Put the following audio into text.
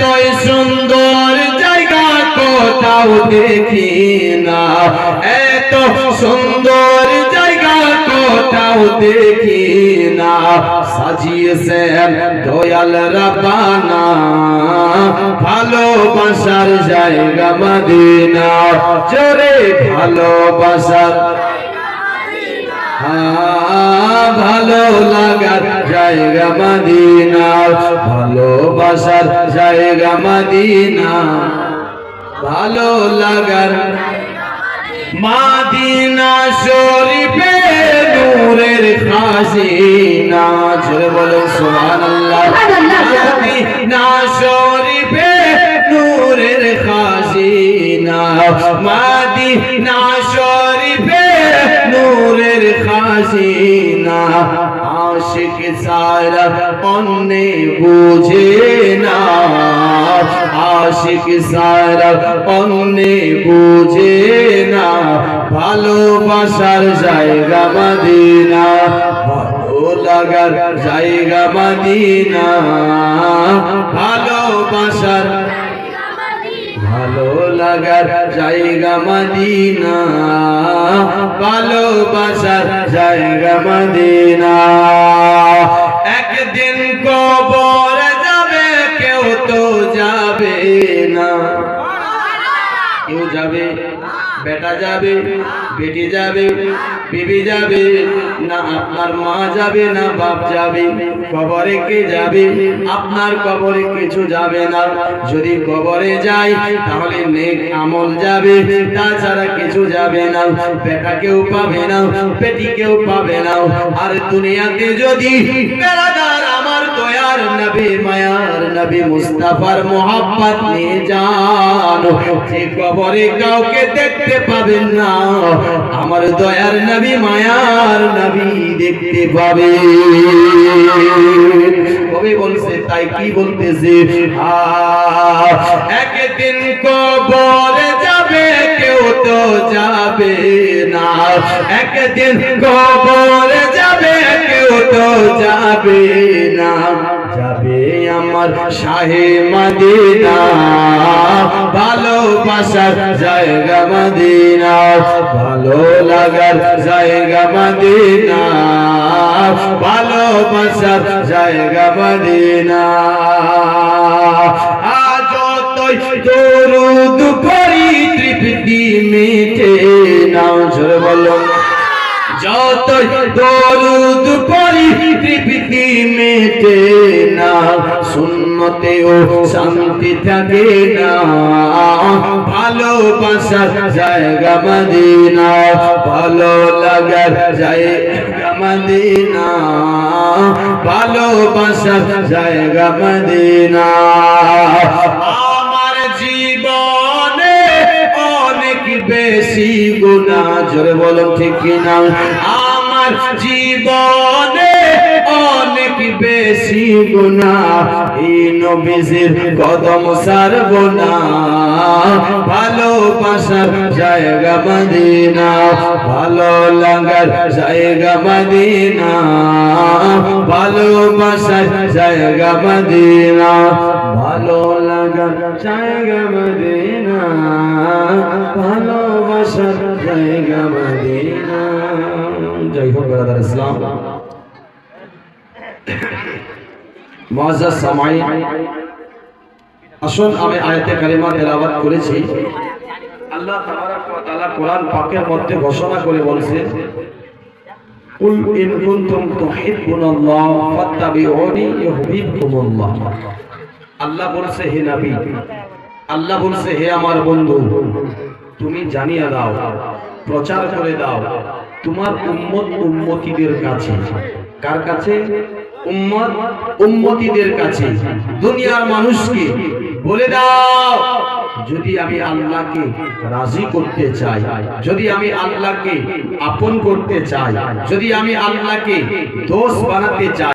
এতই সুন্দর জায়গা কোথাও দেখি না, এত সুন্দর জায়গা কোথাও দেখি না। সাজিয়েছেন দয়াল রাব্বানা ভালোবাসার জায়গা মদিনা, জোরে ভালোবাসার ভালো লাগার জায়গা মদিনা, ভালোবাসার জায়গা মদিনা, ভালো লাগার মদিনা শরীফে নূরের খাজিনা, জোরে বলো সুবহানাল্লাহ। মদিনা শরীফে নূরের খাজিনা, মদিনা শরীফে নূরের খাজিনা। আশিক সারা অন্যে বুঝে না, আশিক সারা অন্যে বুঝে না, ভালোবাসার জায়গা মদিনা, ভালো লাগার জায়গা মদিনা, ভালোবাসার ভালো লাগার জায়গা মদিনা, ভালোবাসার জায়গা মদিনা। একদিন কবরে যাবে কেউ তো যাবে না, কেউ যাবে, বেটা যাবে, বেটি যাবে, বিবি যাবে না, আপনার মা যাবে না, বাপ যাবে। কবরে কে যাবে? আপনার কবরে কিছু যাবে না। যদি কবরে যাই তাহলে নেক আমল যাবে, তাছাড়া কিছু যাবে না। বেটা কেউ পাবে না, বেটি কেউ পাবে না। আর দুনিয়াতে যদি বেরাদার আমার দয়ার নবী মায়ার নবী মুস্তাফার মোহাব্বত নিয়ে যান, যে কবরে কাউকে দেখতে পাবেন না, আমার দয়ার নবী মায়ার নবী দেখতে পাবে। কবি বলছে, তাই কি বলতেছে, একদিন কবরে যাবে কেউ তো যাবে না, একদিন কবরে যাবে কেউ তো যাবে না। যাবে আমার শাহে মদিনা, ভালোবাসার জায়গা মদিনা, ভালো লাগার জায়গা মদিনা, ভালোবাসার জায়গা মদিনা। আজ তুই দরুদ পড়ি তৃপ্তি মিটে না, জোরে বলো, যতই দরুদ পড়ি তৃপ্তি মেটে না, সুন্নতেও শান্তি থাকে না, ভালোবাসার জায়গা মদিনা, ভালো লাগার জায়গা মদিনা, ভালোবাসার জায়গা মদিনা। আমার জীবনে অনেক বেশি গুনাহ, জোরে বলো ঠিক কিনা, আমার জীবনে অনেক বেশি গুনাহ, এই নবীজির কদম ছাড়ব না, ভালোবাসার জায়গা মদিনা, ভালো লাগার জায়গা মদিনা, ভালোবাসার জায়গা মদিনা, ভালো লাগার জায়গা মদিনা, ভালোবাসার জায়গা মদিনা। জয় হোক ব্রাদার ইসলাম। মুআজ্জাজ সামাঈন, আসুন আমি আয়াতে কারিমা তেলাওয়াত করেছি। আল্লাহ তাবারাক ওয়া তাআলা কোরআন পাকের মধ্যে ঘোষণা করে বলেছেন, কুল ইন কুনতুম তুহিব্বুনাল্লাহ ফাত্তাবিউনি ইউহিব্বুকুমুল্লাহ। আল্লাহ বলছে, হে নবী, আল্লাহ বলছে, হে আমার বন্ধু, তুমি জানিয়ে দাও, প্রচার করে দাও তোমার উম্মত উম্মতিদের কাছে। কার কাছে? উম্মত উম্মতিদের কাছে, দুনিয়ার মানুষকে বলে দাও, যদি আমি আল্লাহকে রাজি করতে চাই, যদি আমি আল্লাহকে আপন করতে চাই, যদি আমি আল্লাহকে দোস্ত বানাতে চাই,